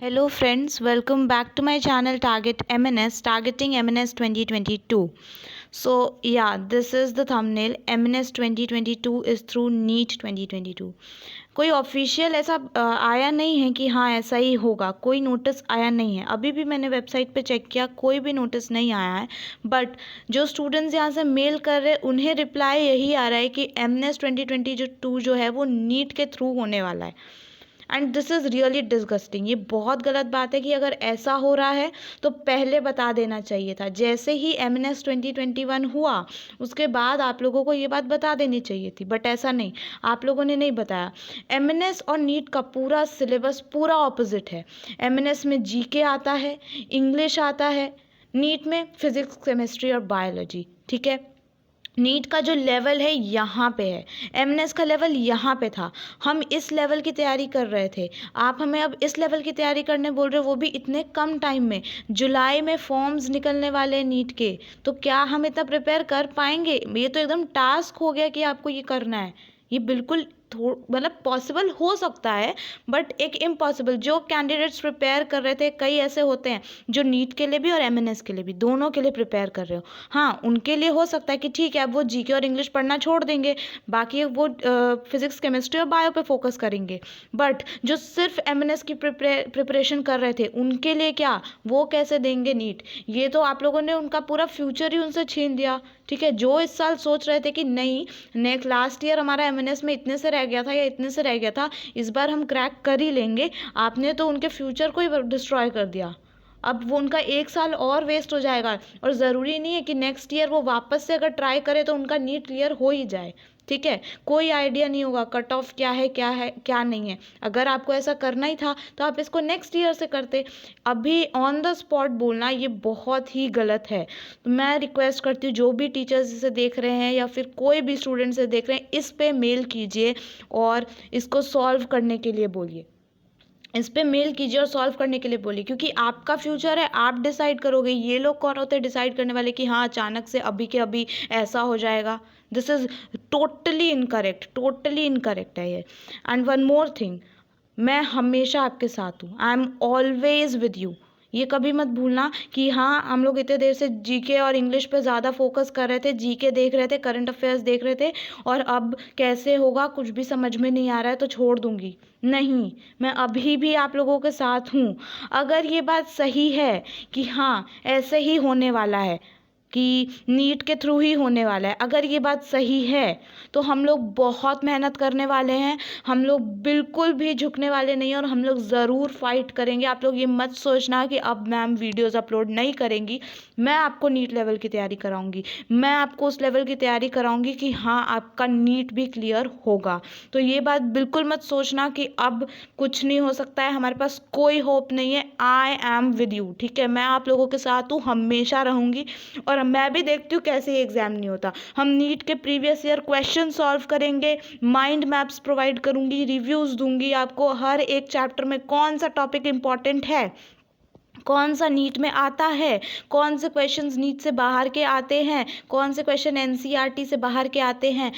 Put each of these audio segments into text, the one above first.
Hello friends, welcome back to my channel Target MNS, Targeting MNS 2022. So yeah, this is the thumbnail. MNS 2022 is through NEET 2022. कोई official ऐसा आया नहीं है कि हाँ ऐसा ही होगा, कोई नोटिस आया नहीं है। अभी भी मैंने वेबसाइट पे चेक किया, कोई भी नोटिस नहीं आया है। बट जो स्टूडेंट्स यहाँ से मेल कर रहे हैं उन्हें रिप्लाई यही आ रहा है कि MNS 2022 जो है वो नीट के थ्रू होने वाला है। And this is really disgusting. ये बहुत गलत बात है कि अगर ऐसा हो रहा है तो पहले बता देना चाहिए था। जैसे ही MNS 2021 हुआ उसके बाद आप लोगों को ये बात बता देनी चाहिए थी, बट ऐसा नहीं, आप लोगों ने नहीं बताया। MNS और नीट का पूरा सिलेबस पूरा ऑपोजिट है। MNS में GK आता है, इंग्लिश आता है, नीट में फिजिक्स, केमिस्ट्री और बायोलॉजी। ठीक है, नीट का जो लेवल है यहाँ पे है, MNS का लेवल यहाँ पे था। हम इस लेवल की तैयारी कर रहे थे, आप हमें अब इस लेवल की तैयारी करने बोल रहे हो, वो भी इतने कम टाइम में। जुलाई में फॉर्म्स निकलने वाले हैं नीट के, तो क्या हम इतना प्रिपेयर कर पाएंगे? ये तो एकदम टास्क हो गया कि आपको ये करना है। ये बिल्कुल मतलब पॉसिबल हो सकता है बट एक इम्पॉसिबल। जो कैंडिडेट्स प्रिपेयर कर रहे थे, कई ऐसे होते हैं जो नीट के लिए भी और MNS के लिए भी, दोनों के लिए प्रिपेयर कर रहे हो। हाँ, उनके लिए हो सकता है कि ठीक है अब वो GK और इंग्लिश पढ़ना छोड़ देंगे, बाकी वो फिजिक्स, केमिस्ट्री और बायो पे फोकस करेंगे। बट जो सिर्फ MNS की प्रिपरेशन कर रहे थे उनके लिए क्या, वो कैसे देंगे नीट? ये तो आप लोगों ने उनका पूरा फ्यूचर ही उनसे छीन दिया। ठीक है, जो इस साल सोच रहे थे कि नहीं नेक्स्ट लास्ट ईयर हमारा MNS में इतने से रह गया था या इतने से रह गया था, इस बार हम क्रैक कर ही लेंगे, आपने तो उनके फ्यूचर को ही डिस्ट्रॉय कर दिया। अब वो उनका एक साल और वेस्ट हो जाएगा, और ज़रूरी नहीं है कि नेक्स्ट ईयर वो वापस से अगर ट्राई करे तो उनका नीट क्लियर हो ही जाए। ठीक है, कोई आइडिया नहीं होगा कट ऑफ क्या है क्या नहीं है। अगर आपको ऐसा करना ही था तो आप इसको नेक्स्ट ईयर से करते। अभी ऑन द स्पॉट बोलना ये बहुत ही गलत है। तो मैं रिक्वेस्ट करती हूँ जो भी टीचर्स इसे देख रहे हैं या फिर कोई भी स्टूडेंट से देख रहे हैं, इस पे मेल कीजिए और इसको सॉल्व करने के लिए बोलिए। इस पे मेल कीजिए और सॉल्व करने के लिए बोलिए, क्योंकि आपका फ्यूचर है, आप डिसाइड करोगे। ये लोग कौन होते हैं डिसाइड करने वाले कि हाँ अचानक से अभी के अभी ऐसा हो जाएगा? दिस इज़ टोटली इनकरेक्ट है ये। एंड वन मोर थिंग, मैं हमेशा आपके साथ हूँ, I am always with you. ये कभी मत भूलना कि हाँ हम लोग इतने देर से GK और इंग्लिश पे ज़्यादा फोकस कर रहे थे, GK देख रहे थे, करंट अफेयर्स देख रहे थे, और अब कैसे होगा कुछ भी समझ में नहीं आ रहा है तो छोड़ दूंगी। नहीं, मैं अभी भी आप लोगों के साथ हूँ। अगर ये बात सही है कि हाँ ऐसे ही होने वाला है, कि नीट के थ्रू ही होने वाला है, अगर ये बात सही है तो हम लोग बहुत मेहनत करने वाले हैं, हम लोग बिल्कुल भी झुकने वाले नहीं हैं और हम लोग ज़रूर फाइट करेंगे। आप लोग ये मत सोचना कि अब मैम वीडियोज़ अपलोड नहीं करेंगी। मैं आपको नीट लेवल की तैयारी कराऊंगी, मैं आपको उस लेवल की तैयारी कराऊंगी कि हाँ आपका नीट भी क्लियर होगा। तो ये बात बिल्कुल मत सोचना कि अब कुछ नहीं हो सकता है, हमारे पास कोई होप नहीं है। I am with you. ठीक है, मैं आप लोगों के साथ हूँ, हमेशा रहूँगी। और मैं भी देखती हूँ कैसे ये एग्ज़ाम नहीं होता। हम नीट के प्रीवियस ईयर क्वेश्चन सॉल्व करेंगे, माइंड मैप्स प्रोवाइड करूँगी, रिव्यूज़ दूंगी आपको हर एक चैप्टर में कौन सा टॉपिक इम्पॉर्टेंट है, कौन सा नीट में आता है, कौन से क्वेश्चंस नीट से बाहर के आते हैं, कौन से क्वेश्चन NCERT से बाहर के आते हैं।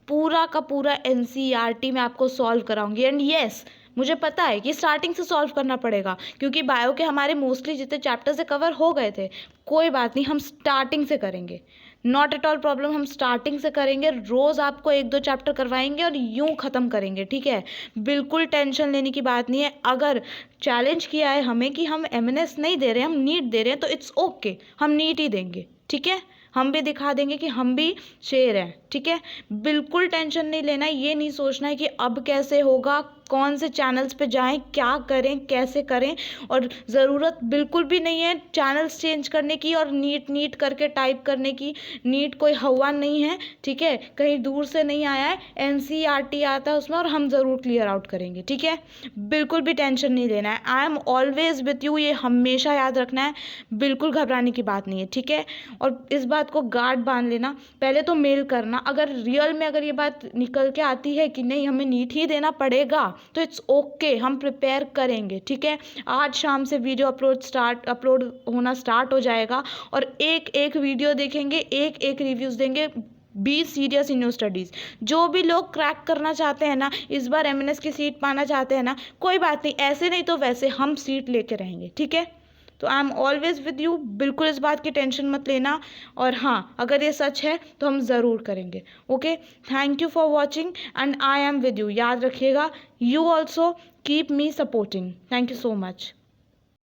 पूरा का पूरा NCERT में आपको सॉल्व कराऊंगी। एंड येस, मुझे पता है कि स्टार्टिंग से सॉल्व करना पड़ेगा, क्योंकि बायो के हमारे मोस्टली जितने चैप्टर से कवर हो गए थे। कोई बात नहीं, हम स्टार्टिंग से करेंगे, नॉट एट ऑल प्रॉब्लम। हम स्टार्टिंग से करेंगे, रोज़ आपको 1-2 चैप्टर करवाएंगे और यूं ख़त्म करेंगे। ठीक है, बिल्कुल टेंशन लेने की बात नहीं है। अगर चैलेंज किया है हमें कि हम MNS नहीं दे रहे हैं, हम नीट दे रहे हैं, तो इट्स ओके, हम नीट ही देंगे। ठीक है, हम भी दिखा देंगे कि हम भी शेर हैं। ठीक है, बिल्कुल टेंशन नहीं लेना है, ये नहीं सोचना है कि अब कैसे होगा, कौन से चैनल्स पे जाएं, क्या करें, कैसे करें। और ज़रूरत बिल्कुल भी नहीं है चैनल्स चेंज करने की और नीट करके टाइप करने की। नीट कोई हवा नहीं है, ठीक है, कहीं दूर से नहीं आया है, NCERT आता है उसमें, और हम ज़रूर क्लियर आउट करेंगे। ठीक है, बिल्कुल भी टेंशन नहीं लेना है। I am always with you, ये हमेशा याद रखना है, बिल्कुल घबराने की बात नहीं है। ठीक है, और इस बात को गार्ड बांध लेना। पहले तो मेल करना, अगर रियल में अगर ये बात निकल के आती है कि नहीं हमें नीट ही देना पड़ेगा तो इट्स ओके, हम प्रिपेयर करेंगे। ठीक है, आज शाम से वीडियो अपलोड होना स्टार्ट हो जाएगा और एक एक वीडियो देखेंगे, एक एक रिव्यूज़ देंगे। Be serious in your studies. जो भी लोग क्रैक करना चाहते हैं ना, इस बार एमएनएस की सीट पाना चाहते हैं ना, कोई बात नहीं, ऐसे नहीं तो वैसे हम सीट लेके रहेंगे, ठीक है। तो I am always with you, बिल्कुल इस बात की टेंशन मत लेना। और हाँ, अगर ये सच है तो हम ज़रूर करेंगे। Okay, thank you for watching and I am with you. याद रखिएगा, you also keep me supporting. Thank you so much.